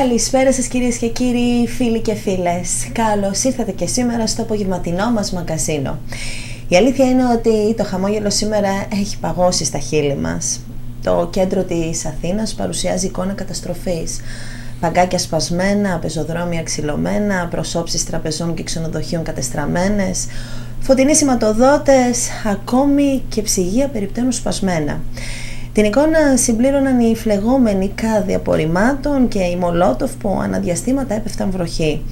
Καλησπέρα σας κυρίες και κύριοι, φίλοι και φίλες. Καλώς ήρθατε και σήμερα στο απογευματινό μας μαγκαζίνο. Η αλήθεια είναι ότι το χαμόγελο σήμερα έχει παγώσει στα χείλη μας. Το κέντρο της Αθήνας παρουσιάζει εικόνα καταστροφής. Παγκάκια σπασμένα, πεζοδρόμια ξυλωμένα, προσώψεις τραπεζών και ξενοδοχείων κατεστραμμένες, φωτεινοί σηματοδότες, ακόμη και ψυγεία περιπτέρων σπασμένα. Την εικόνα συμπλήρωναν οι φλεγόμενοι κάδοι απορριμμάτων και οι μολότοφ που αναδιαστήματα έπεφταν βροχή.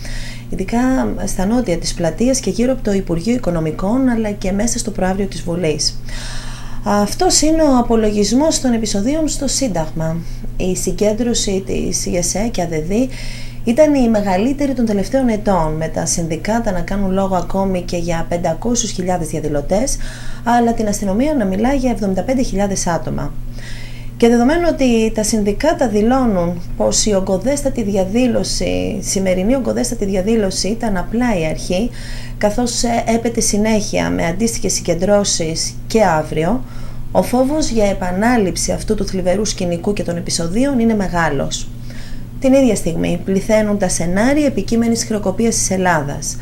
Ειδικά στα νότια της πλατείας και γύρω από το Υπουργείο Οικονομικών, αλλά και μέσα στο προαύριο της Βουλής. Αυτός είναι ο απολογισμός των επεισοδίων στο Σύνταγμα. Η συγκέντρωση της ΙΕΣΕ και ΑΔΔ ήταν η μεγαλύτερη των τελευταίων ετών, με τα συνδικάτα να κάνουν λόγο ακόμη και για 500.000 διαδηλωτές, αλλά την αστυνομία να μιλά για 75.000 άτομα. Και δεδομένου ότι τα συνδικάτα δηλώνουν πως η σημερινή ογκοδέστατη διαδήλωση ήταν απλά η αρχή, καθώς έπεται συνέχεια με αντίστοιχες συγκεντρώσεις και αύριο, ο φόβος για επανάληψη αυτού του θλιβερού σκηνικού και των επεισοδίων είναι μεγάλος. Την ίδια στιγμή πληθαίνουν τα σενάρια επικείμενης χρεοκοπίας της Ελλάδας.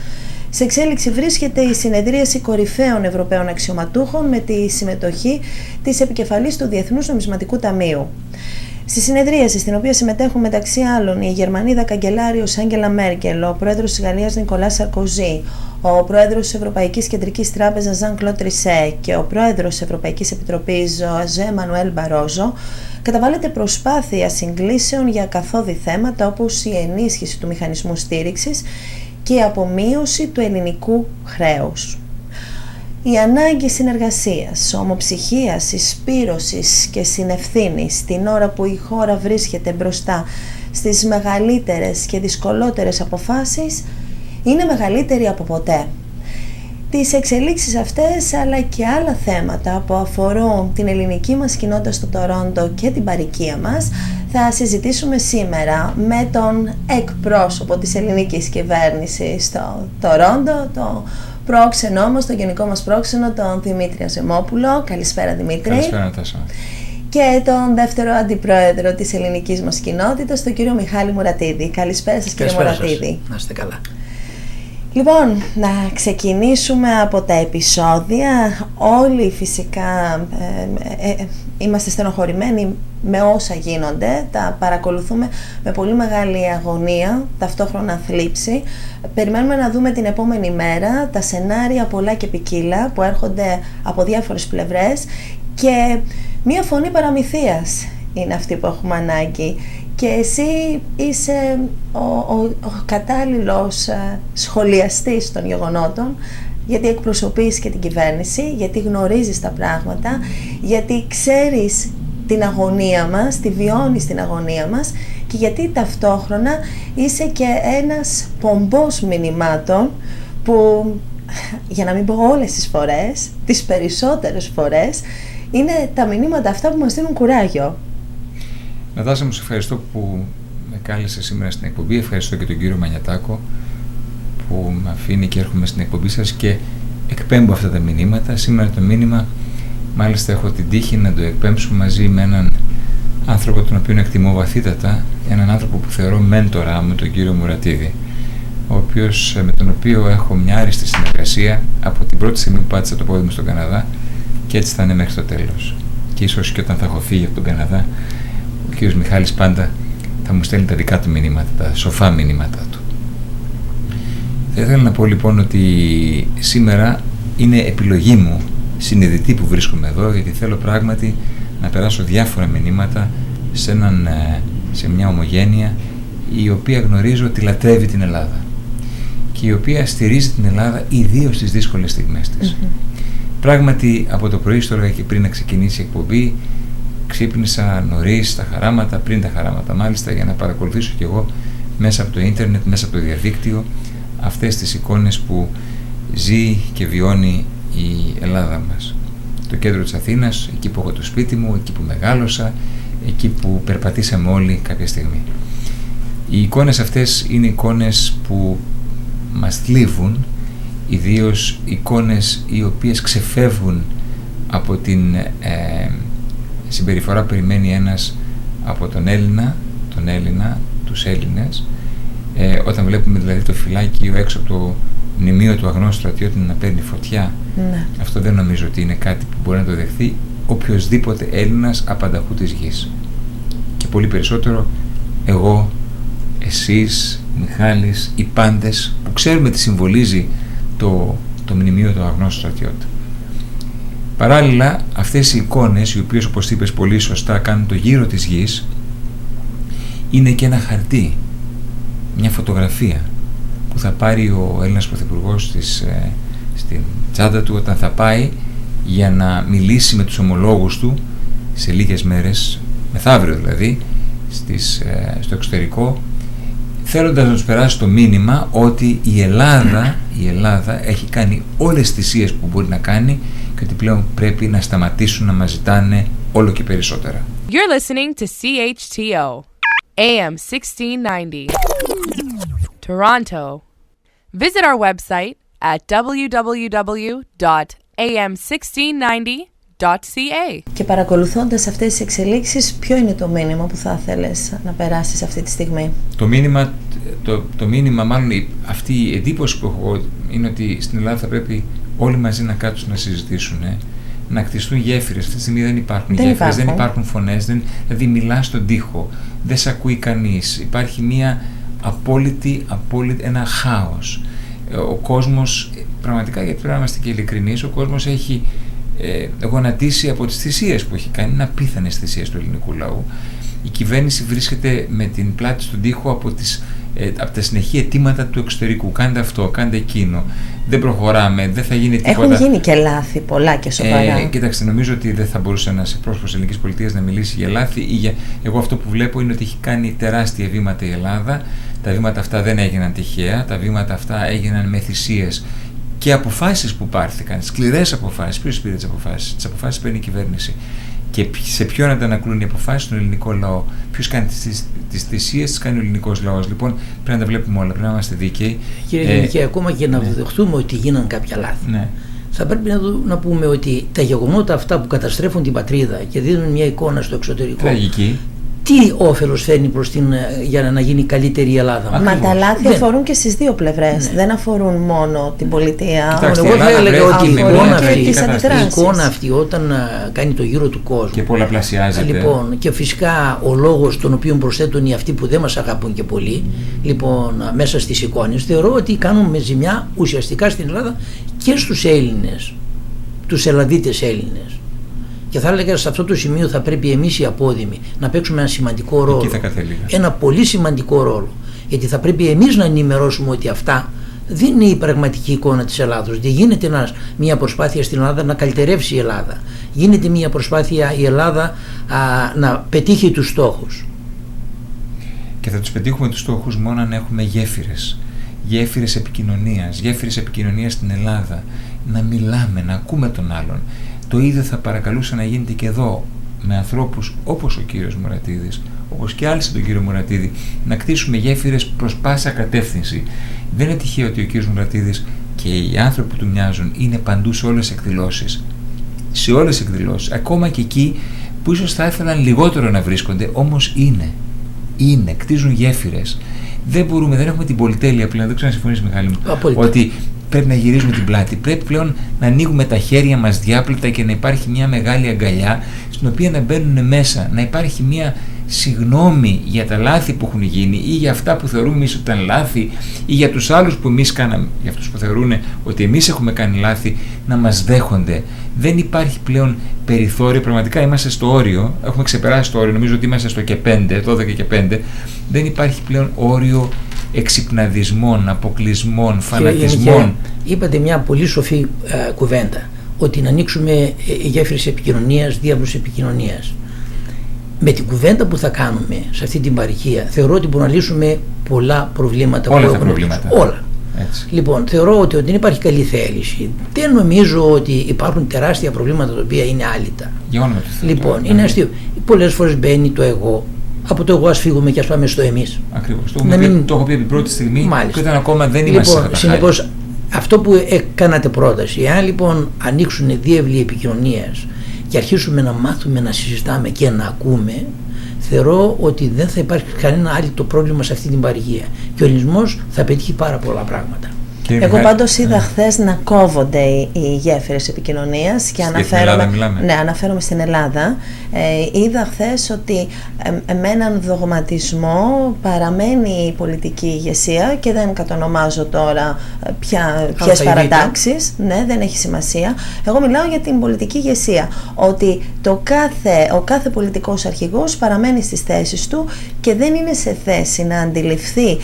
Σε εξέλιξη βρίσκεται η συνεδρίαση κορυφαίων Ευρωπαίων αξιωματούχων με τη συμμετοχή της επικεφαλής του Διεθνούς Νομισματικού Ταμείου. Στη συνεδρίαση, στην οποία συμμετέχουν μεταξύ άλλων η Γερμανίδα καγκελάριος Άγγελα Μέρκελ, ο πρόεδρος της Γαλλίας Νικολά Σαρκοζή, ο πρόεδρος της Ευρωπαϊκής Κεντρικής Τράπεζας Ζαν Κλοντ Τρισέ και ο πρόεδρος της Ευρωπαϊκής Επιτροπής Ζωζέ Μανουέλ Μπαρόζο, καταβάλλεται προσπάθεια συγκλήσεων για καθόδη θέματα όπως η ενίσχυση του μηχανισμού στήριξης και η απομείωση του ελληνικού χρέους. Η ανάγκη συνεργασίας, ομοψυχίας, συσπήρωσης και συνευθύνης την ώρα που η χώρα βρίσκεται μπροστά στις μεγαλύτερες και δυσκολότερες αποφάσεις είναι μεγαλύτερη από ποτέ. Τις εξελίξεις αυτές, αλλά και άλλα θέματα που αφορούν την ελληνική μας κοινότητα στο Τορόντο και την παροικία μας, θα συζητήσουμε σήμερα με τον εκπρόσωπο της ελληνικής κυβέρνησης στο Τορόντο, το πρόξενό μας, το γενικό μας πρόξενο, τον Δημήτρη Αζεμόπουλο. Καλησπέρα Δημήτρη. Καλησπέρα Νατάσα. Και τον δεύτερο αντιπρόεδρο της ελληνικής μας κοινότητας, τον κύριο Μιχάλη Μουρατίδη. Καλησπέρα σας κύριε Μουρατίδη. Να είστε καλά. Λοιπόν, να ξεκινήσουμε από τα επεισόδια. Όλοι φυσικά είμαστε στενοχωρημένοι με όσα γίνονται. Τα παρακολουθούμε με πολύ μεγάλη αγωνία, ταυτόχρονα θλίψη. Περιμένουμε να δούμε την επόμενη μέρα τα σενάρια πολλά και ποικίλα που έρχονται από διάφορες πλευρές και μία φωνή παραμυθείας είναι αυτή που έχουμε ανάγκη. Και εσύ είσαι ο κατάλληλος σχολιαστής των γεγονότων, γιατί εκπροσωπείς και την κυβέρνηση, γιατί γνωρίζεις τα πράγματα, γιατί ξέρεις την αγωνία μας, τη βιώνεις την αγωνία μας και γιατί ταυτόχρονα είσαι και ένας πομπός μηνυμάτων που, για να μην πω όλες τις φορές, τις περισσότερες φορές, είναι τα μηνύματα αυτά που μας δίνουν κουράγιο. Νατάσα, μου σε ευχαριστώ που με κάλεσε σήμερα στην εκπομπή. Ευχαριστώ και τον κύριο Μανιατάκο που με αφήνει και έρχομαι στην εκπομπή σας και εκπέμπω αυτά τα μηνύματα. Σήμερα το μήνυμα, μάλιστα έχω την τύχη να το εκπέμψω μαζί με έναν άνθρωπο τον οποίο εκτιμώ βαθύτατα, έναν άνθρωπο που θεωρώ μέντορα μου, τον κύριο Μουρατίδη, με τον οποίο έχω μια άριστη συνεργασία από την πρώτη στιγμή που πάτησα το πόδι μου στον Καναδά και έτσι θα είναι μέχρι το τέλος. Και ίσως και όταν θα έχω φύγει από τον Καναδά, ο κύριος Μιχάλης πάντα θα μου στέλνει τα δικά του μηνύματα, τα σοφά μηνύματα του. Θα ήθελα να πω λοιπόν ότι σήμερα είναι επιλογή μου συνειδητή που βρίσκομαι εδώ, γιατί θέλω πράγματι να περάσω διάφορα μηνύματα σε μια ομογένεια η οποία γνωρίζω ότι λατρεύει την Ελλάδα και η οποία στηρίζει την Ελλάδα ιδίως στις δύσκολες στιγμές της. Πράγματι από το πρωί στο και πριν να ξεκινήσει η εκπομπή ξύπνησα νωρίς τα χαράματα, πριν τα χαράματα μάλιστα, για να παρακολουθήσω κι εγώ μέσα από το ίντερνετ, μέσα από το διαδίκτυο αυτές τις εικόνες που ζει και βιώνει η Ελλάδα μας. Το κέντρο της Αθήνας, εκεί που έχω το σπίτι μου, εκεί που μεγάλωσα, εκεί που περπατήσαμε όλοι κάποια στιγμή. Οι εικόνες αυτές είναι εικόνες που μας θλίβουν, ιδίως εικόνες οι οποίες ξεφεύγουν από την συμπεριφορά που περιμένει ένας από τον Έλληνα, τους Έλληνες, όταν βλέπουμε δηλαδή το φυλάκιο έξω από το μνημείο του αγνώστου στρατιώτη να παίρνει φωτιά. Ναι. Αυτό δεν νομίζω ότι είναι κάτι που μπορεί να το δεχθεί οποιοσδήποτε Έλληνας απανταχού της γης. Και πολύ περισσότερο εγώ, εσείς, Μιχάλης, οι πάντες που ξέρουμε τι συμβολίζει το μνημείο του αγνώστου στρατιώτη. Παράλληλα, αυτές οι εικόνες, οι οποίες όπως είπες πολύ σωστά κάνουν το γύρο της γης, είναι και ένα χαρτί, μια φωτογραφία που θα πάρει ο Έλληνας Πρωθυπουργός στην τσάντα του όταν θα πάει για να μιλήσει με τους ομολόγους του σε λίγες μέρες, μεθαύριο δηλαδή, στο εξωτερικό, θέλοντας να τους περάσει το μήνυμα ότι η Ελλάδα έχει κάνει όλες τις θυσίες που μπορεί να κάνει και ότι πλέον πρέπει να σταματήσουν να μας ζητάνε όλο και περισσότερα. You're listening to CHTO, AM 1690, Toronto. Visit our website at www.am1690.ca. Και παρακολουθώντας αυτές τις εξελίξεις, ποιο είναι το μήνυμα που θα ήθελες να περάσεις αυτή τη στιγμή? Το μήνυμα, μάλλον αυτή η εντύπωση που έχω είναι ότι στην Ελλάδα θα πρέπει όλοι μαζί να κάτσουν να συζητήσουν, να κτιστούν γέφυρες. Αυτή τη στιγμή δεν υπάρχουν γέφυρες, δεν υπάρχουν φωνές, δηλαδή μιλάς στον τοίχο, δεν σε ακούει κανείς. Υπάρχει μια ένα χάος. Ο κόσμος, πραγματικά, γιατί πρέπει να είμαστε και ειλικρινείς, ο κόσμος έχει γονατίσει από τις θυσίες που έχει κάνει, είναι απίθανες θυσίες του ελληνικού λαού. Η κυβέρνηση βρίσκεται με την πλάτη στον τοίχο από τα συνεχή αιτήματα του εξωτερικού. Κάντε αυτό, κάντε εκείνο. Δεν προχωράμε, δεν θα γίνει τίποτα. Έχουν γίνει και λάθη, πολλά και σοβαρά. Κοίταξε, νομίζω ότι δεν θα μπορούσε ένας εκπρόσωπος ελληνικής πολιτείας να μιλήσει για λάθη. Εγώ αυτό που βλέπω είναι ότι έχει κάνει τεράστια βήματα η Ελλάδα. Τα βήματα αυτά δεν έγιναν τυχαία. Τα βήματα αυτά έγιναν με θυσίες και αποφάσεις που πάρθηκαν. Σκληρές αποφάσεις. Ποιος πήρε τις αποφάσεις? Τις αποφάσεις παίρνει η κυβέρνηση. Και σε ποιον αντανακλούν οι αποφάσεις? Στον ελληνικό λαό. Ποιος κάνει τις θυσίες? Τις κάνει ο ελληνικός λαός. Λοιπόν, πρέπει να τα βλέπουμε όλα, πρέπει να είμαστε δίκαιοι. Κύριε και ακόμα και να δεχτούμε ότι γίναν κάποια λάθη. Ναι. Θα πρέπει να πούμε ότι τα γεγονότα αυτά που καταστρέφουν την πατρίδα και δίνουν μια εικόνα στο εξωτερικό. Τραγική. Τι όφελος φέρνει για να γίνει καλύτερη η Ελλάδα? Μα τα λάθη αφορούν και στις δύο πλευρές. Ναι. Δεν αφορούν μόνο την πολιτεία. Κοιτάξτε, εγώ θα έλεγα ότι η εικόνα αυτή όταν κάνει το γύρο του κόσμου και πολλαπλασιάζεται. Λοιπόν, και φυσικά ο λόγος τον οποίο προσθέτουν οι αυτοί που δεν μας αγαπούν και πολύ, λοιπόν, μέσα στις εικόνες, θεωρώ ότι κάνουμε ζημιά ουσιαστικά στην Ελλάδα και στους Έλληνες, τους Ελλαδίτες Έλληνες. Και θα έλεγα σε αυτό το σημείο θα πρέπει εμείς οι απόδημοι να παίξουμε ένα σημαντικό ρόλο. Ένα πολύ σημαντικό ρόλο. Γιατί θα πρέπει εμείς να ενημερώσουμε ότι αυτά δεν είναι η πραγματική εικόνα της Ελλάδος. Δεν γίνεται μια προσπάθεια στην Ελλάδα να καλυτερεύσει η Ελλάδα. Γίνεται μια προσπάθεια η Ελλάδα να πετύχει τους στόχους. Και θα τους πετύχουμε τους στόχους μόνο αν έχουμε γέφυρες. Γέφυρες επικοινωνίας στην Ελλάδα. Να μιλάμε, να ακούμε τον άλλον. Το ίδιο θα παρακαλούσα να γίνεται και εδώ με ανθρώπους όπως ο κύριος Μουρατίδης, όπως και άλλοι σαν τον κύριο Μουρατίδη, να κτίσουμε γέφυρες προς πάσα κατεύθυνση. Δεν είναι τυχαίο ότι ο κύριος Μουρατίδης και οι άνθρωποι που του μοιάζουν είναι παντού σε όλες τις εκδηλώσεις. Σε όλες τις εκδηλώσεις, ακόμα και εκεί που ίσως θα ήθελαν λιγότερο να βρίσκονται, όμως είναι, κτίζουν γέφυρες. Δεν έχουμε την πολυτέλεια πλέον, δεν ξέρω αν συμφωνείς, Μιχάλη μου, ότι πρέπει να γυρίζουμε την πλάτη. Πρέπει πλέον να ανοίγουμε τα χέρια μας διάπλητα και να υπάρχει μια μεγάλη αγκαλιά στην οποία να μπαίνουν μέσα, να υπάρχει μια συγγνώμη για τα λάθη που έχουν γίνει ή για αυτά που θεωρούμε εμείς ότι ήταν λάθη ή για τους άλλους που εμείς κάναμε, για αυτούς που θεωρούν ότι εμείς έχουμε κάνει λάθη, να μας δέχονται. Δεν υπάρχει πλέον περιθώριο, πραγματικά είμαστε στο όριο, έχουμε ξεπεράσει το όριο, νομίζω ότι είμαστε στο και 5, 12 και 5, δεν υπάρχει πλέον όριο εξυπναδισμών, αποκλεισμών, φανατισμών. Είπατε μια πολύ σοφή κουβέντα, ότι να ανοίξουμε γέφυρες επικοινωνίας, διάβλους επικοινωνίας. Με την κουβέντα που θα κάνουμε σε αυτή την παροικία, θεωρώ ότι μπορούμε να λύσουμε πολλά προβλήματα. Όλα τα προβλήματα. Όλα. Έτσι. Λοιπόν, θεωρώ ότι δεν υπάρχει καλή θέληση. Δεν νομίζω ότι υπάρχουν τεράστια προβλήματα τα οποία είναι άλυτα. Λοιπόν, είναι αστείο. Πολλές φορές μπαίνει το εγώ. Από το εγώ ας φύγουμε και ας πάμε στο εμείς. Ακριβώς. Το έχω πει την πρώτη στιγμή. Μάλιστα. Και όταν ακόμα δεν είμαστε λοιπόν, συνεπώς, αυτό που κάνατε πρόταση, εάν λοιπόν ανοίξουν διεύλοι επικοινωνίας και αρχίσουμε να μάθουμε, να συζητάμε και να ακούμε, θεωρώ ότι δεν θα υπάρχει κανένα άλλο το πρόβλημα σε αυτή την παρηγία και ο ελληνισμός θα πετύχει πάρα πολλά πράγματα. Εγώ πάντως είδα χθες να κόβονται οι γέφυρες επικοινωνίας και αναφέρομαι στην Ελλάδα. Είδα χθες ότι με έναν δογματισμό παραμένει η πολιτική ηγεσία και δεν κατονομάζω τώρα ποιες παρατάξεις, ναι, δεν έχει σημασία. Εγώ μιλάω για την πολιτική ηγεσία, ότι ο κάθε πολιτικός αρχηγός παραμένει στις θέσεις του και δεν είναι σε θέση να αντιληφθεί.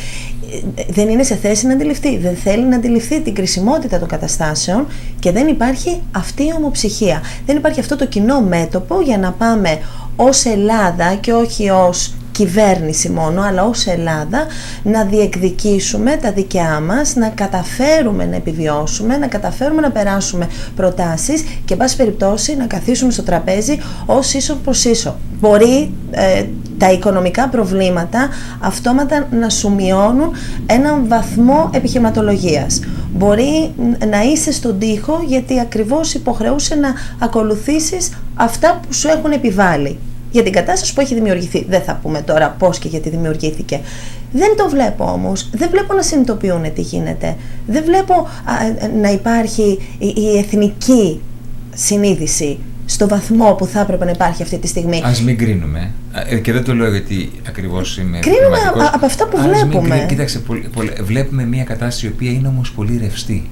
Δεν θέλει να αντιληφθεί την κρισιμότητα των καταστάσεων και δεν υπάρχει αυτή η ομοψυχία. Δεν υπάρχει αυτό το κοινό μέτωπο για να πάμε ως Ελλάδα και όχι ως κυβέρνηση μόνο, αλλά ως Ελλάδα να διεκδικήσουμε τα δικιά μας, να καταφέρουμε να επιβιώσουμε, να καταφέρουμε να περάσουμε προτάσεις και εν πάση περιπτώσει να καθίσουμε στο τραπέζι ως ίσο προς ίσο. Μπορεί τα οικονομικά προβλήματα αυτόματα να σου μειώνουν έναν βαθμό επιχειρηματολογίας. Μπορεί να είσαι στον τοίχο γιατί ακριβώς υποχρεούσε να ακολουθήσεις αυτά που σου έχουν επιβάλει. Για την κατάσταση που έχει δημιουργηθεί. Δεν θα πούμε τώρα πώς και γιατί δημιουργήθηκε. Δεν το βλέπω όμως. Δεν βλέπω να συνειδητοποιούν τι γίνεται. Δεν βλέπω να υπάρχει η εθνική συνείδηση στο βαθμό που θα έπρεπε να υπάρχει αυτή τη στιγμή. Ας μην κρίνουμε. Και δεν το λέω γιατί ακριβώς είμαι κρίνουμε από αυτά που βλέπουμε. Κοίταξε, βλέπουμε μια κατάσταση η οποία είναι όμως πολύ ρευστή.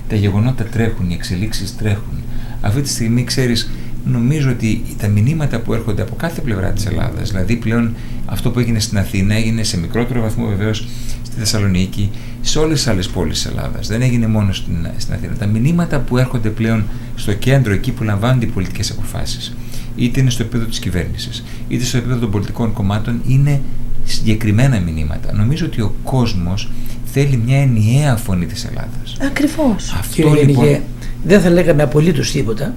Τα γεγονότα τρέχουν, οι εξελίξεις τρέχουν. Αυτή τη στιγμή, ξέρεις, νομίζω ότι τα μηνύματα που έρχονται από κάθε πλευρά της Ελλάδας, δηλαδή πλέον αυτό που έγινε στην Αθήνα έγινε σε μικρότερο βαθμό βεβαίως στη Θεσσαλονίκη, σε όλες τις άλλες πόλεις της Ελλάδας. Δεν έγινε μόνο στην Αθήνα. Τα μηνύματα που έρχονται πλέον στο κέντρο, εκεί που λαμβάνονται οι πολιτικές αποφάσεις, είτε είναι στο επίπεδο της κυβέρνησης, είτε στο επίπεδο των πολιτικών κομμάτων, είναι συγκεκριμένα μηνύματα. Νομίζω ότι ο κόσμος θέλει μια ενιαία φωνή της Ελλάδας. Ακριβώς. Αυτό λοιπόν. Δεν θα λέγαμε απολύτως τίποτα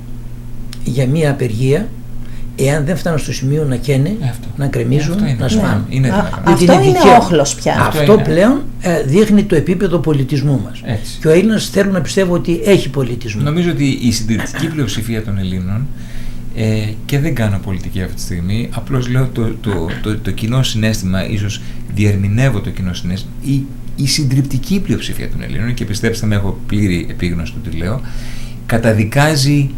για μια απεργία εάν δεν φτάνουν στο σημείο να καίνε, να κρεμίζουν, να σπάνε. Αυτό είναι όχλος πια. Αυτό πλέον δείχνει το επίπεδο πολιτισμού μας. Έτσι. Και ο Έλληνας θέλω να πιστεύω ότι έχει πολιτισμό. Νομίζω ότι η συντηρητική πλειοψηφία των Ελλήνων, και δεν κάνω πολιτική αυτή τη στιγμή, απλώς λέω το κοινό συναίσθημα, ίσως διερμηνεύω το κοινό συναίσθημα, η συντριπτική πλειοψηφία των Ελλήνων, και πιστέψτε με, έχω πλήρη επίγνωση του τι λέω, καταδικάζει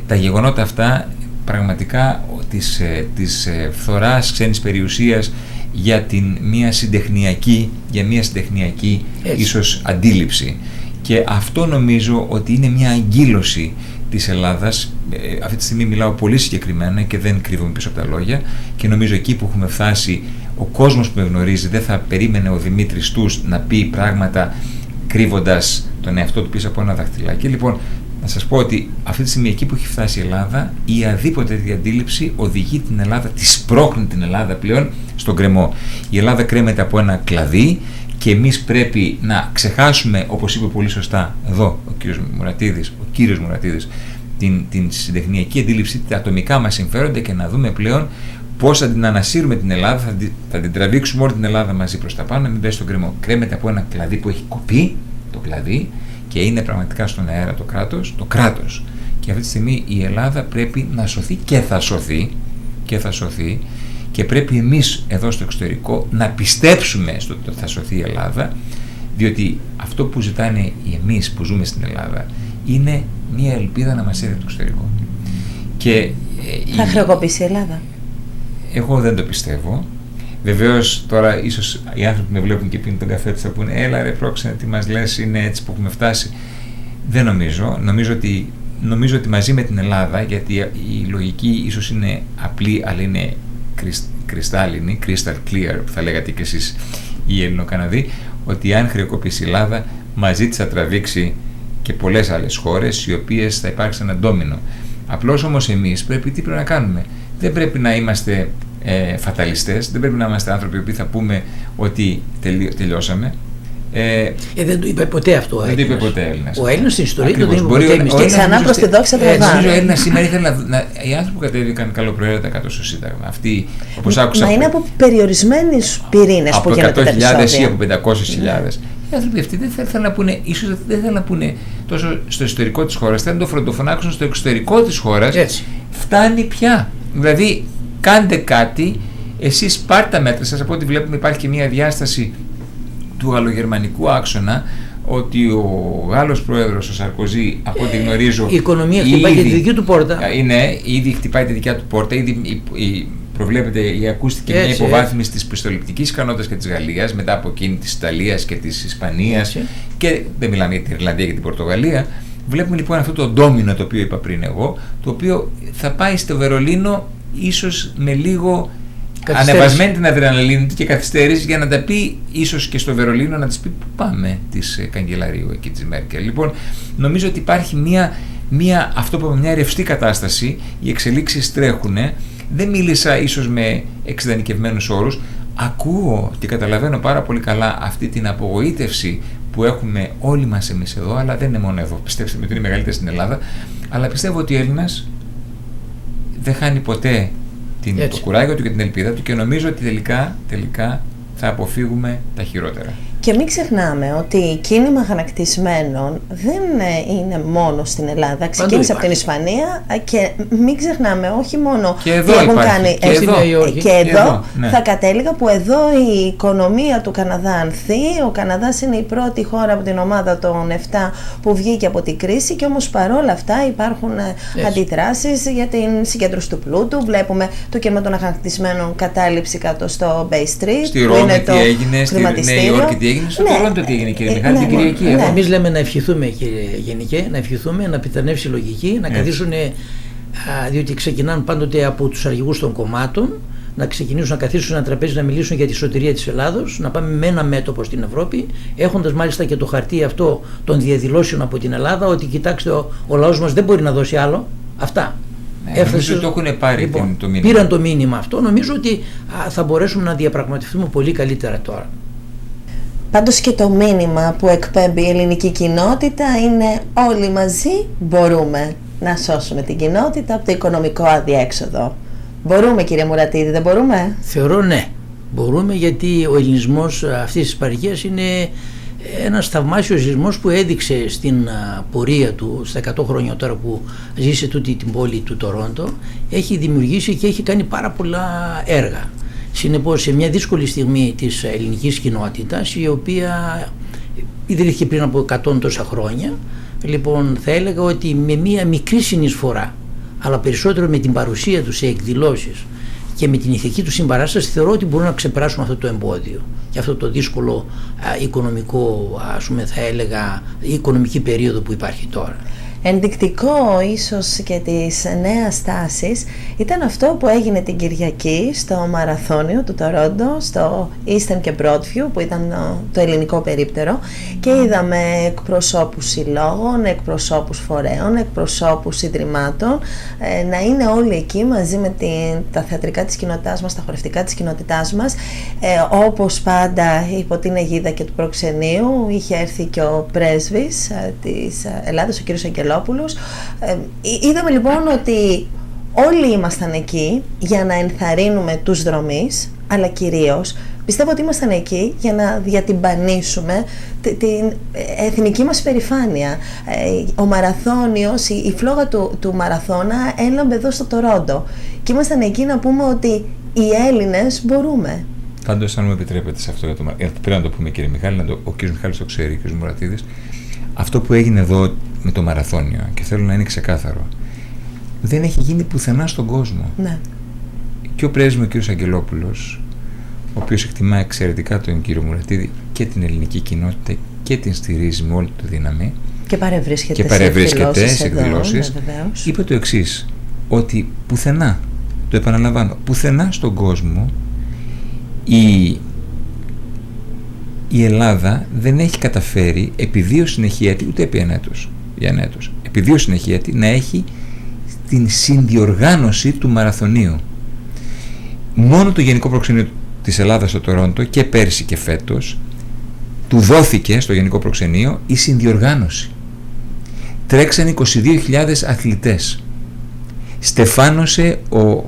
τα γεγονότα αυτά πραγματικά της φθοράς ξένης περιουσίας για μια συντεχνιακή ίσως αντίληψη. Και αυτό νομίζω ότι είναι μια αγκύλωση της Ελλάδας. Αυτή τη στιγμή μιλάω πολύ συγκεκριμένα και δεν κρύβομαι πίσω από τα λόγια, και νομίζω εκεί που έχουμε φτάσει, ο κόσμος που με γνωρίζει δεν θα περίμενε ο Δημήτρης Τους να πει πράγματα κρύβοντας τον εαυτό του πίσω από ένα δαχτυλάκι. Λοιπόν, να σας πω ότι αυτή τη στιγμή εκεί που έχει φτάσει η Ελλάδα, η αδίποτε αντίληψη οδηγεί την Ελλάδα, τη σπρώχνει την Ελλάδα πλέον στον κρεμό. Η Ελλάδα κρέμεται από ένα κλαδί και εμείς πρέπει να ξεχάσουμε, όπως είπε πολύ σωστά εδώ ο κύριος Μουρατίδης, την συντεχνιακή αντίληψη, τα ατομικά μας συμφέροντα, και να δούμε πλέον πώς θα την ανασύρουμε την Ελλάδα, θα την τραβήξουμε όλη την Ελλάδα μαζί προς τα πάνω, να μην πέσει στον κρεμό. Κρέμεται από ένα κλαδί που έχει κοπεί το κλαδί και είναι πραγματικά στον αέρα το κράτος. Και αυτή τη στιγμή η Ελλάδα πρέπει να σωθεί και θα σωθεί, και πρέπει εμείς εδώ στο εξωτερικό να πιστέψουμε στο ότι θα σωθεί η Ελλάδα, διότι αυτό που ζητάνε εμείς που ζούμε στην Ελλάδα είναι μια ελπίδα να μας έρθει από το εξωτερικό. Και θα χρεοκοπήσει η Ελλάδα? Εγώ δεν το πιστεύω. Βεβαίως τώρα ίσως οι άνθρωποι που με βλέπουν και πίνουν τον καφέ τους θα πούνε «Έλα ρε πρόξενε, τι μας λες, είναι έτσι που έχουμε φτάσει». Δεν νομίζω. Νομίζω ότι μαζί με την Ελλάδα, γιατί η λογική ίσως είναι απλή, αλλά είναι κρυστάλλινη, crystal clear, που θα λέγατε και εσείς οι Ελληνοκαναδοί, ότι αν χρεοκοπήσει η Ελλάδα, μαζί της θα τραβήξει και πολλές άλλες χώρες, οι οποίες θα υπάρξει ένα ντόμινο. Απλώς όμως εμείς τι πρέπει να κάνουμε? Δεν πρέπει να είμαστε φαταλιστές, δεν πρέπει να είμαστε άνθρωποι που θα πούμε ότι τελειώσαμε. Δεν το είπε ποτέ αυτό ο Έλληνας. Δεν το είπε ποτέ Έλληνας. Ο Έλληνας στην ιστορία του δεν είπε ποτέ εμείς. Και ξανά προς τη δόξα τραβά. Νομίζω ο Έλληνας σήμερα ήθελε οι άνθρωποι που κατέβηκαν καλοπροαίρετα κάτω στο Σύνταγμα. Αυτοί, όπως άκουσα. Μα είναι από περιορισμένους πυρήνες που γίνονται τα επεισόδια. Από 100.000 ή από 500.000. άνθρωποι αυτοί δεν θα ήθελαν να πούνε, ίσως δεν θέλουν να πούνε τόσο στο εσωτερικό της χώρας, θέλουν να το φροντοφωνάξουν στο εξωτερικό της χώρας. Έτσι. Φτάνει πια. Δηλαδή, κάντε κάτι, εσείς πάρτε τα μέτρα σας. Από ό,τι βλέπουμε, υπάρχει και μια διάσταση του γαλλογερμανικού άξονα, ότι ο Γάλλος πρόεδρος, ο Σαρκοζή, από ό,τι γνωρίζω, η οικονομία χτυπάει και τη δική του πόρτα. Ναι, ήδη χτυπάει τη δικιά του πόρτα, ήδη προβλέπεται ή ακούστηκε μια υποβάθμιση της πιστοληπτικής ικανότητας και της Γαλλίας μετά από εκείνη της Ιταλίας και της Ισπανίας, και δεν μιλάμε για την Ιρλανδία και την Πορτογαλία. Βλέπουμε λοιπόν αυτό το ντόμινο το οποίο είπα πριν εγώ, το οποίο θα πάει στο Βερολίνο ίσως με λίγο ανεβασμένη την αδρεναλίνη και καθυστέρηση, για να τα πει ίσως και στο Βερολίνο, να της πει που πάμε, της καγκελαρίου εκεί της Μέρκελ. Λοιπόν, νομίζω ότι υπάρχει αυτό που μια ρευστή κατάσταση, οι εξελίξεις τρέχουν. Δεν μίλησα ίσως με εξειδανικευμένους όρους, ακούω και καταλαβαίνω πάρα πολύ καλά αυτή την απογοήτευση που έχουμε όλοι μας εμείς εδώ, αλλά δεν είναι μόνο εδώ, πιστέψτε με ότι είναι μεγαλύτερη στην Ελλάδα, αλλά πιστεύω ότι ο Έλληνας δεν χάνει ποτέ το κουράγιο του και την ελπίδα του, και νομίζω ότι τελικά θα αποφύγουμε τα χειρότερα. Και μην ξεχνάμε ότι κίνημα αγανακτισμένων δεν είναι μόνο στην Ελλάδα. Ξεκίνησε από την Ισπανία, και μην ξεχνάμε όχι μόνο και εδώ έχουν υπάρχει, κάνει. Και εδώ ναι. Θα κατέληγα που εδώ η οικονομία του Καναδά ανθεί. Ο Καναδάς είναι η πρώτη χώρα από την ομάδα των 7 που βγήκε από την κρίση, και όμως παρόλα αυτά υπάρχουν αντιδράσεις για την συγκέντρωση του πλούτου. Βλέπουμε το κίνημα των αγανακτισμένων κατάληψη κάτω στο Bay Street. Στη Ρώμη τι έγινε, στη Νέα Υόρκη τι έγινε. Στο Τορόντο τι έγινε, κύριε Μιχάλη, την Κυριακή. Εμείς λέμε να ευχηθούμε, κύριε Γενικέ, να ευχηθούμε, να πιτανεύσει η λογική, να καθίσουν, διότι ξεκινάνε πάντοτε από τους αρχηγούς των κομμάτων, να ξεκινήσουν να καθίσουν σε ένα τραπέζι να μιλήσουν για τη σωτηρία της Ελλάδος, να πάμε με ένα μέτωπο στην Ευρώπη, έχοντας μάλιστα και το χαρτί αυτό των διαδηλώσεων από την Ελλάδα, ότι κοιτάξτε, ο λαός μας δεν μπορεί να δώσει άλλο. Αυτά. Νομίζω ότι το έχουν πάρει λοιπόν, το μήνυμα. Πήραν το μήνυμα αυτό. Νομίζω ότι θα μπορέσουμε να διαπραγματευτούμε πολύ καλύτερα τώρα. Πάντως και το μήνυμα που εκπέμπει η ελληνική κοινότητα είναι όλοι μαζί μπορούμε να σώσουμε την κοινότητα από το οικονομικό αδιέξοδο. Μπορούμε, κύριε Μουρατίδη, δεν μπορούμε? Θεωρώ ναι. Μπορούμε, γιατί ο ελληνισμός αυτής της επαρχίας είναι ένας θαυμάσιος σεισμός που έδειξε στην πορεία του στα 100 χρόνια τώρα που ζήσε τούτη την πόλη του Τορόντο, έχει δημιουργήσει και έχει κάνει πάρα πολλά έργα. Συνεπώς, σε μια δύσκολη στιγμή της ελληνικής κοινότητας, η οποία ιδρύθηκε πριν από 100 τόσα χρόνια, λοιπόν θα έλεγα ότι με μια μικρή συνεισφορά, αλλά περισσότερο με την παρουσία του σε εκδηλώσεις και με την ηθική του συμπαράσταση, θεωρώ ότι μπορούν να ξεπεράσουν αυτό το εμπόδιο και αυτό το δύσκολο οικονομικό, θα έλεγα, οικονομική περίοδο που υπάρχει τώρα. Ενδεικτικό ίσως και της νέας τάσης ήταν αυτό που έγινε την Κυριακή στο μαραθώνιο του Τορόντο, στο Eastern και Broadview, που ήταν το ελληνικό περίπτερο, και είδαμε εκπροσώπους συλλόγων, εκπροσώπους φορέων, εκπροσώπους ιδρυμάτων να είναι όλοι εκεί μαζί με τα θεατρικά της κοινότητάς μας, τα χορευτικά της κοινότητάς μας, όπως πάντα υπό την αιγίδα και του προξενείου. Είχε έρθει και ο πρέσβης της Ελλάδας, ο κ. Αγγελόπουλος. Είδαμε λοιπόν ότι όλοι ήμασταν εκεί για να ενθαρρύνουμε τους δρομείς, αλλά κυρίως πιστεύω ότι ήμασταν εκεί για να διατυμπανίσουμε την εθνική μας περηφάνεια. Ο μαραθώνιος, η φλόγα του μαραθώνα έλαμπε εδώ στο Τορόντο, και ήμασταν εκεί να πούμε ότι οι Έλληνες μπορούμε. Πάντως, αν μου επιτρέπετε σε αυτό, πρέπει να το πούμε, κύριε Μιχάλη, ο κ. Μιχάλης το ξέρει, ο κ. Μουρατίδης, αυτό που έγινε εδώ με το μαραθώνιο, και θέλω να είναι ξεκάθαρο, δεν έχει γίνει πουθενά στον κόσμο. Ναι. Και ο πρέσβης ο κ. Αγγελόπουλος, ο οποίος εκτιμά εξαιρετικά τον κύριο Μουρατίδη και την ελληνική κοινότητα και την στηρίζει με όλη του δύναμη και παρευρίσκεται σε εκδηλώσεις, είπε το εξής, ότι πουθενά, το επαναλαμβάνω, πουθενά στον κόσμο η Ελλάδα δεν έχει καταφέρει επί 2 συνεχή έτη, ούτε επί ένα έτος, επί 2 συνεχή έτη, να έχει την συνδιοργάνωση του μαραθωνίου. Μόνο το Γενικό Προξενείο της Ελλάδας στο Τορόντο, και πέρσι και φέτος, του δόθηκε στο Γενικό Προξενείο η συνδιοργάνωση. Τρέξαν 22.000 αθλητές. Στεφάνωσε ο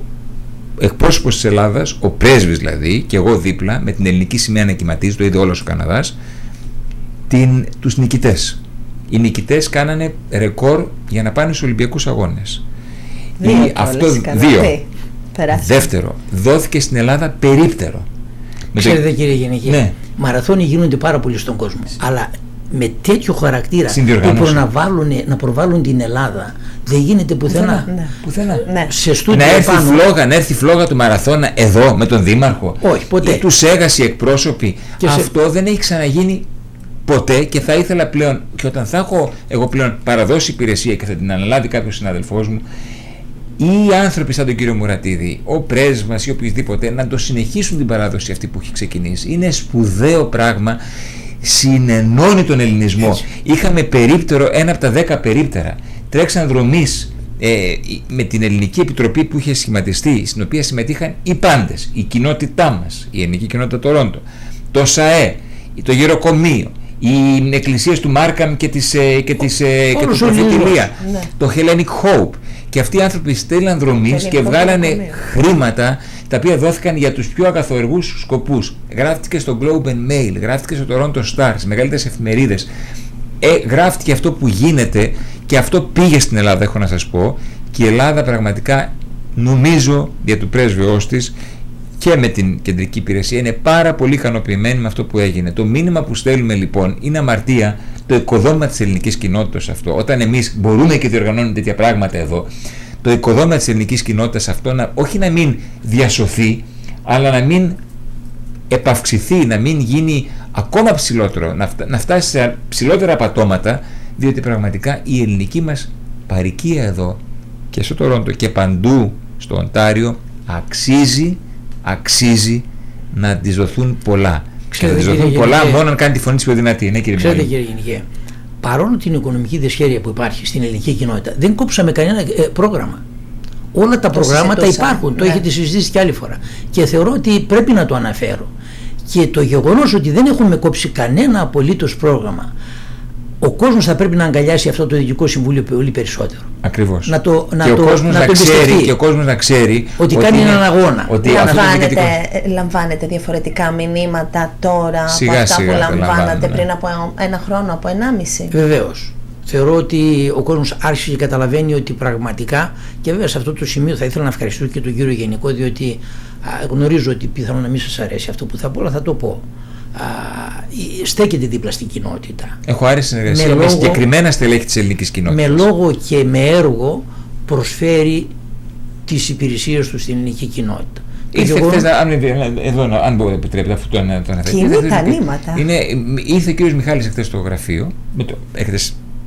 εκπρόσωπος της Ελλάδας, ο πρέσβης δηλαδή, και εγώ δίπλα, με την ελληνική σημαία να κυματίζει, το είδε όλος ο Καναδάς, τους νικητές. Οι νικητές κάνανε ρεκόρ για να πάνε στους Ολυμπιακούς Αγώνες. Δύο. Δεύτερο, δόθηκε στην Ελλάδα περίπτερο. Ξέρετε κύριε Γενική, ναι. μαραθώνοι γίνονται πάρα πολύ στον κόσμο, αλλά με τέτοιο χαρακτήρα που να προβάλλουν την Ελλάδα δεν γίνεται πουθενά. Ναι. Σε στούντιο να έρθει φλόγα του μαραθώνα εδώ με τον Δήμαρχο. Όχι, ποτέ. Ή τους έγασοι εκπρόσωποι. Αυτό δεν έχει ξαναγίνει ποτέ, και θα ήθελα πλέον, και όταν θα έχω εγώ πλέον παραδώσει υπηρεσία και θα την αναλάβει κάποιος συναδελφός μου, οι άνθρωποι σαν τον κύριο Μουρατίδη, ο πρέσβης μας ή οποιοδήποτε, να το συνεχίσουν την παράδοση αυτή που έχει ξεκινήσει. Είναι σπουδαίο πράγμα, συνενώνει τον ελληνισμό. Έτσι. Είχαμε περίπτερο, ένα από τα 10 περίπτερα. Τρέξαν δρομείς με την Ελληνική Επιτροπή που είχε σχηματιστεί, στην οποία συμμετείχαν οι πάντες, η κοινότητά μας, η ελληνική κοινότητα Τορόντο, το ΣΑΕ, το Γεροκομείο, οι εκκλησίες του Μάρκαμ και του Προφητηλία, το Hellenic Hope. Και αυτοί οι άνθρωποι στέλναν δρομείς και βγάλανε χρήματα τα οποία δόθηκαν για τους πιο αγαθοεργούς σκοπούς. Γράφτηκε στο Globe and Mail, γράφτηκε στο Toronto Star, στις μεγαλύτερες εφημερίδες. Γράφτηκε αυτό που γίνεται, και αυτό πήγε στην Ελλάδα, έχω να σας πω, και η Ελλάδα πραγματικά, νομίζω, για του πρέσβεώς της και με την κεντρική υπηρεσία, είναι πάρα πολύ ικανοποιημένη με αυτό που έγινε. Το μήνυμα που στέλνουμε λοιπόν είναι αμαρτία το οικοδόμημα της ελληνικής κοινότητας αυτό. Όταν εμείς μπορούμε και διοργανώνουμε τέτοια πράγματα εδώ, το οικοδόμημα της ελληνικής κοινότητας αυτό όχι να μην διασωθεί, αλλά να μην επαυξηθεί, να μην γίνει ακόμα ψηλότερο, να φτάσει σε ψηλότερα πατώματα, διότι πραγματικά η ελληνική μας παροικία εδώ και στο Τορόντο και παντού στο Οντάριο αξίζει να της δοθούν πολλά. Να της δοθούν πολλά μόνο αν κάνει τη φωνή της πιο δυνατή. Ναι, κύριε Ξέρετε κύριε Γενικέ, παρόλο την οικονομική δυσχέρεια που υπάρχει στην ελληνική κοινότητα, δεν κόψαμε κανένα πρόγραμμα. Όλα τα προγράμματα υπάρχουν, το έχετε συζητήσει κι άλλη φορά. Και θεωρώ ότι πρέπει να το αναφέρω. Και το γεγονός ότι δεν έχουμε κόψει κανένα απολύτως πρόγραμμα, ο κόσμος θα πρέπει να αγκαλιάσει αυτό το Διοικητικό Συμβούλιο πολύ περισσότερο. Ακριβώς. Και ο κόσμος να ξέρει ότι κάνει έναν αγώνα. Ότι λαμβάνετε διαφορετικά μηνύματα τώρα από αυτά που λαμβάνατε πριν από ένα χρόνο, από 1,5. Βεβαίως. Θεωρώ ότι ο κόσμος άρχισε και καταλαβαίνει ότι πραγματικά, και βέβαια σε αυτό το σημείο θα ήθελα να ευχαριστήσω και τον κύριο Γενικό, διότι γνωρίζω ότι πιθανόν να μην σας αρέσει αυτό που θα πω, αλλά θα το πω. Στέκεται δίπλα στην κοινότητα. Έχω άρεση συνεργασία με συγκεκριμένα στελέχη της ελληνικής κοινότητας. Με λόγο και με έργο προσφέρει τις υπηρεσίες του στην ελληνική κοινότητα. Ήρθε χθες, αν μπορείτε να επιτρέπετε, αφού το αναφέρετε. Κοινή τα νήματα. Ήρθε ο κύριος Μιχάλης χθες στο γραφείο, έρχεται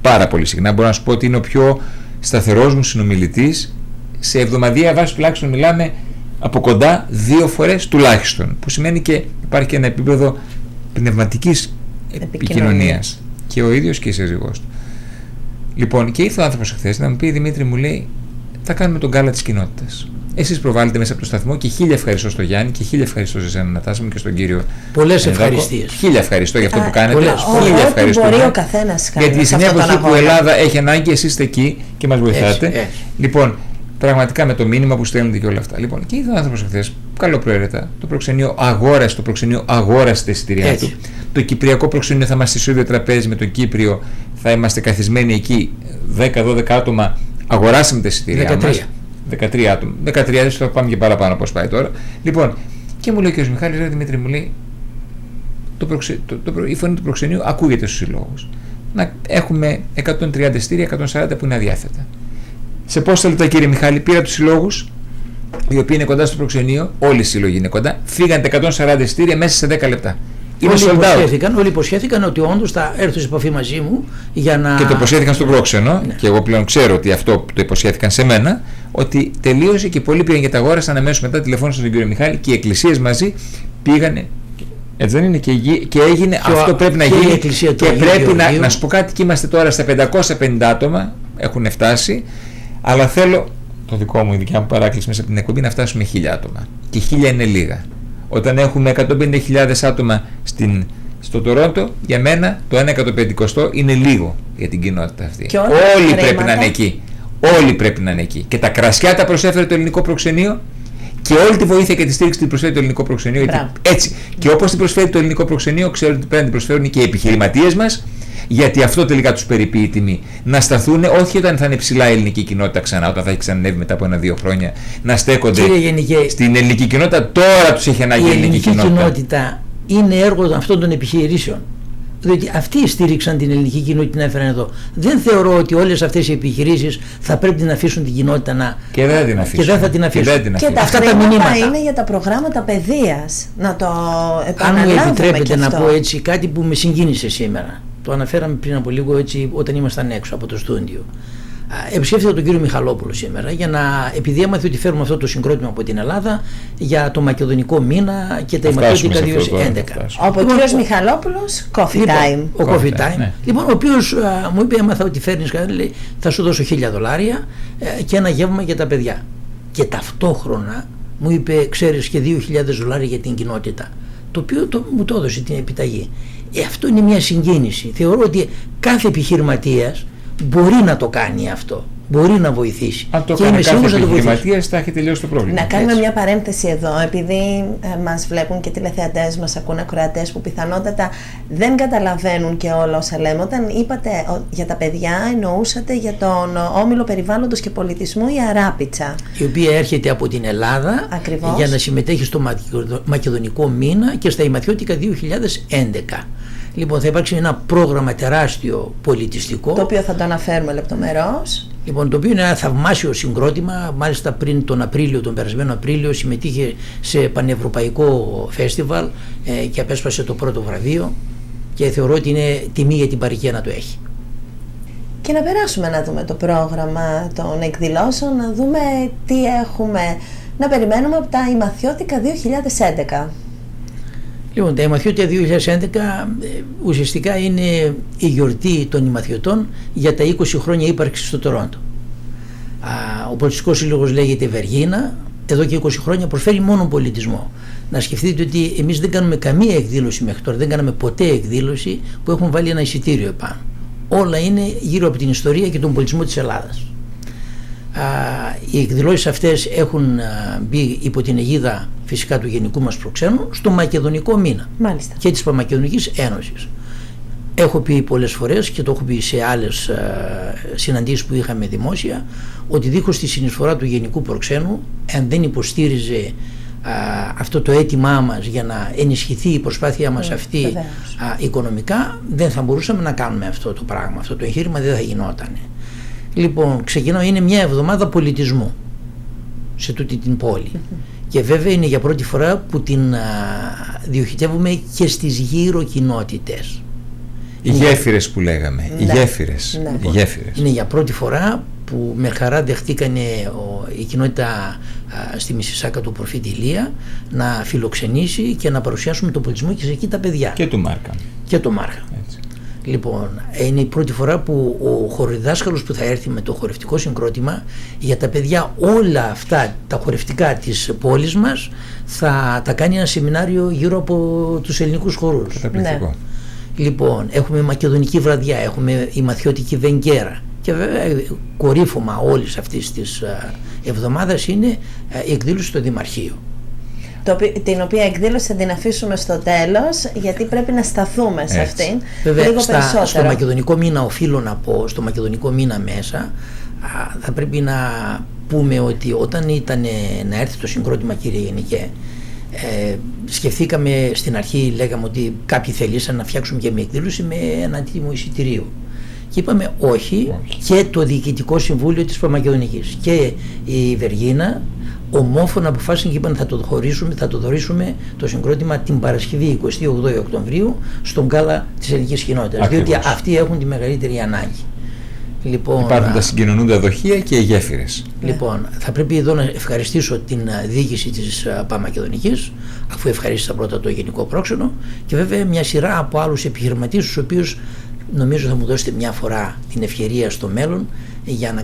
πάρα πολύ συχνά, μπορώ να σου πω ότι είναι ο πιο σταθερός μου συνομιλητής. Σε εβδομαδιαία βάση τουλάχιστον μιλάμε από κοντά 2 φορές τουλάχιστον, που σημαίνει και υπάρχει και ένα επίπεδο πνευματικής επικοινωνίας, και ο ίδιος και η σύζυγός του. Λοιπόν, και ήρθε ο άνθρωπος χθες να μου πει: Δημήτρη, μου λέει, θα κάνουμε τον γκάλα της κοινότητας. Εσείς προβάλλετε μέσα από το σταθμό, και 1000 ευχαριστώ στο Γιάννη και 1000 ευχαριστώ σε εσένα, Νατάσα μου, και στον κύριο. Πολλές ευχαριστίες. 1000 ευχαριστώ για αυτό που κάνετε. 1000 ευχαριστώ. Μπορεί ο καθένας κάνει. Γιατί σε μια εποχή που η Ελλάδα έχει ανάγκη, εσείς είστε εκεί και μας βοηθάτε. Λοιπόν, πραγματικά με το μήνυμα που στέλνετε και όλα αυτά. Λοιπόν, και ήρθε ο άνθρωπος χθες, καλοπροαίρετα, το προξενείο αγόρασε τα εισιτήριά του. Το κυπριακό προξενείο θα είμαστε στο ίδιο τραπέζι με το Κύπριο, θα είμαστε καθισμένοι εκεί, 10-12 άτομα, αγοράσαμε τα εισιτήριά μας. 13 άτομα. 13, θα πάμε και παραπάνω πώς πάει τώρα. Λοιπόν, και μου λέει ο κ. Μιχάλης: Ρε Δημήτρη, μου λέει, η φωνή του προξενείου ακούγεται στους συλλόγους. Να έχουμε 130 εισιτήρια, 140 που είναι αδιάθετα. Σε πόσα λεπτά, κύριε Μιχάλη, πήρα τους συλλόγους, οι οποίοι είναι κοντά στο προξενείο, όλοι οι σύλλογοι είναι κοντά, φύγανε τα 140 εισιτήρια μέσα σε 10 λεπτά. Όλοι υποσχέθηκαν ότι όντως θα έρθουν σε επαφή μαζί μου για να. Και το υποσχέθηκαν στον πρόξενο, ναι. Και εγώ πλέον ξέρω ότι αυτό το υποσχέθηκαν σε μένα, ότι τελείωσε και πολλοί πήγαν και τα αγόρασαν αμέσως μετά, τηλεφώνησαν στον κύριο Μιχάλη και οι εκκλησίες μαζί πήγανε. Έτσι δεν είναι, και έγινε και αυτό πρέπει να γίνει. Και πρέπει να σου πω κάτι, και είμαστε τώρα στα 550 άτομα, έχουν φτάσει, αλλά θέλω η δικιά μου παράκληση μέσα από την εκπομπή να φτάσουμε 1000 άτομα. Και 1000 είναι λίγα. Όταν έχουμε 150.000 άτομα στο Τορόντο, για μένα το 1/150 είναι λίγο για την κοινότητα αυτή. Όλοι πρέπει να είναι εκεί. Και τα κρασιά τα προσέφερε το ελληνικό προξενείο, και όλη τη βοήθεια και τη στήριξη την προσφέρει το ελληνικό προξενείο. Έτσι. Και όπως την προσφέρει το ελληνικό προξενείο, ξέρω ότι πρέπει να την προσφέρουν και οι επιχειρηματίες μας, γιατί αυτό τελικά τους περιποιεί η τιμή. Να σταθούν όχι όταν θα είναι ψηλά η ελληνική κοινότητα ξανά, όταν θα έχει ξανανεύει μετά από 1-2 χρόνια, να στέκονται στην ελληνική κοινότητα. Τώρα τους έχει ανάγκη η ελληνική κοινότητα. Είναι έργο αυτών των επιχειρήσεων. Διότι αυτοί στήριξαν την ελληνική κοινότητα να έφεραν εδώ. Δεν θεωρώ ότι όλες αυτές οι επιχειρήσεις θα πρέπει να αφήσουν την κοινότητα να. Και δεν θα την αφήσουν. Και δεν θα την αφήσουν. Και τα χρήματα είναι για τα προγράμματα παιδείας. Να το επαναλάβουμε. Αν μου επιτρέπετε να πω έτσι κάτι που με συγκίνησε σήμερα. Το αναφέραμε πριν από λίγο έτσι όταν ήμασταν έξω από το στούντιο. Επισκέφθηκα τον κύριο Μιχαλόπουλο σήμερα επειδή έμαθε ότι φέρουμε αυτό το συγκρότημα από την Ελλάδα για το μακεδονικό μήνα και τα ηματιώτικα 2011. Ο κύριος Μιχαλόπουλος, coffee time. Ο coffee time. Ναι. Λοιπόν, ο οποίος μου είπε: έμαθα ότι φέρνεις κάτι, θα σου δώσω $1.000 και ένα γεύμα για τα παιδιά. Και ταυτόχρονα μου είπε: ξέρεις, και $2.000 για την κοινότητα. Το οποίο μου το έδωσε την επιταγή. Αυτό είναι μια συγκίνηση. Θεωρώ ότι κάθε επιχειρηματίας μπορεί να το κάνει αυτό. Μπορεί να βοηθήσει. Αν το κάνει κάθε επιχειρηματίας θα έχει τελειώσει το πρόβλημα. Να κάνουμε μια παρένθεση εδώ, επειδή μας βλέπουν και τηλεθεατές, μας ακούν ακροατές που πιθανότατα δεν καταλαβαίνουν και όλα όσα λέμε. Όταν είπατε για τα παιδιά, εννοούσατε για τον Όμιλο Περιβάλλοντος και Πολιτισμού η Αράπιτσα, η οποία έρχεται από την Ελλάδα. Ακριβώς. Για να συμμετέχει στο Μακεδονικό Μήνα και στα Ηματιώτικα 2011. Λοιπόν, θα υπάρξει ένα πρόγραμμα τεράστιο πολιτιστικό, το οποίο θα το αναφέρουμε λεπτομερώς. Λοιπόν, το οποίο είναι ένα θαυμάσιο συγκρότημα. Μάλιστα πριν τον περασμένο Απρίλιο συμμετείχε σε πανευρωπαϊκό φεστιβάλ και απέσπασε το πρώτο βραβείο και θεωρώ ότι είναι τιμή για την παροικία να το έχει. Και να περάσουμε να δούμε το πρόγραμμα των εκδηλώσεων, να δούμε τι έχουμε να περιμένουμε από τα Ημαθιώτικα 2011. Λοιπόν, τα Ημαθιώτικα 2011 ουσιαστικά είναι η γιορτή των Ημαθιωτών για τα 20 χρόνια ύπαρξης στο Τορόντο. Ο πολιτιστικός σύλλογος λέγεται Βεργίνα, εδώ και 20 χρόνια προσφέρει μόνο πολιτισμό. Να σκεφτείτε ότι εμείς δεν κάνουμε καμία εκδήλωση μέχρι τώρα, δεν κάναμε ποτέ εκδήλωση που έχουν βάλει ένα εισιτήριο επάνω. Όλα είναι γύρω από την ιστορία και τον πολιτισμό της Ελλάδας. Οι εκδηλώσεις αυτές έχουν μπει υπό την αιγίδα φυσικά του Γενικού μας Προξένου στο Μακεδονικό Μήνα. Μάλιστα. Και της Παμακεδονικής Ένωσης. Έχω πει πολλές φορές και το έχω πει σε άλλες συναντήσεις που είχαμε δημόσια, ότι δίχως τη συνεισφορά του Γενικού Προξένου, αν δεν υποστήριζε αυτό το αίτημά μας για να ενισχυθεί η προσπάθειά μας αυτή οικονομικά, δεν θα μπορούσαμε να κάνουμε αυτό το πράγμα. Αυτό το εγχείρημα δεν θα γινόταν. Λοιπόν, ξεκινάω, είναι μια εβδομάδα πολιτισμού σε τούτη την πόλη. Και βέβαια είναι για πρώτη φορά που την διοχετεύουμε και στις γύρω κοινότητες. Οι γέφυρες που λέγαμε. Ναι. Οι γέφυρες. Ναι. Οι γέφυρες. Είναι για πρώτη φορά που με χαρά δεχτήκανε η κοινότητα στη Μισισάκα του προφήτη Ηλία να φιλοξενήσει και να παρουσιάσουμε τον πολιτισμό και σε εκεί τα παιδιά. Και του Μάρκα. Και το Μάρκα. Έτσι. Λοιπόν, είναι η πρώτη φορά που ο χοροδιδάσκαλος που θα έρθει με το χορευτικό συγκρότημα για τα παιδιά όλα αυτά τα χορευτικά της πόλης μας θα τα κάνει ένα σεμινάριο γύρω από τους ελληνικούς χορούς. Καταπληκτικό. Ναι. Λοιπόν, έχουμε μακεδονική βραδιά, έχουμε η μαθιώτικη βενγκέρα και βέβαια κορύφωμα όλης αυτής της εβδομάδας είναι η εκδήλωση στο Δημαρχείο. Την οποία εκδήλωση θα την αφήσουμε στο τέλος, γιατί πρέπει να σταθούμε σε αυτήν. Βέβαια, λίγο περισσότερο. Στο Μακεδονικό Μήνα οφείλω να πω, στο Μακεδονικό Μήνα μέσα θα πρέπει να πούμε ότι όταν ήταν να έρθει το συγκρότημα, κύριε Γενικέ, σκεφτήκαμε στην αρχή, λέγαμε ότι κάποιοι θελήσαν να φτιάξουμε και μια εκδήλωση με ένα τίμο εισιτηρίου. Και είπαμε όχι, και το Διοικητικό Συμβούλιο της Παμακεδονικής και η Βεργίνα ομόφωνα αποφάσισαν και είπαν θα το δωρήσουμε το συγκρότημα την Παρασκευή 28 Οκτωβρίου στον γκάλα της ελληνικής κοινότητας, διότι αυτοί έχουν τη μεγαλύτερη ανάγκη. Λοιπόν, υπάρχουν τα συγκοινωνούντα δοχεία και οι γέφυρες. Λοιπόν, θα πρέπει εδώ να ευχαριστήσω την διοίκηση της Παμακεδονικής, αφού ευχαρίστησα πρώτα το Γενικό Πρόξενο, και βέβαια μια σειρά από άλλους επιχειρηματίες, τους οποίους νομίζω θα μου δώσετε μια φορά την ευκαιρία στο μέλλον για να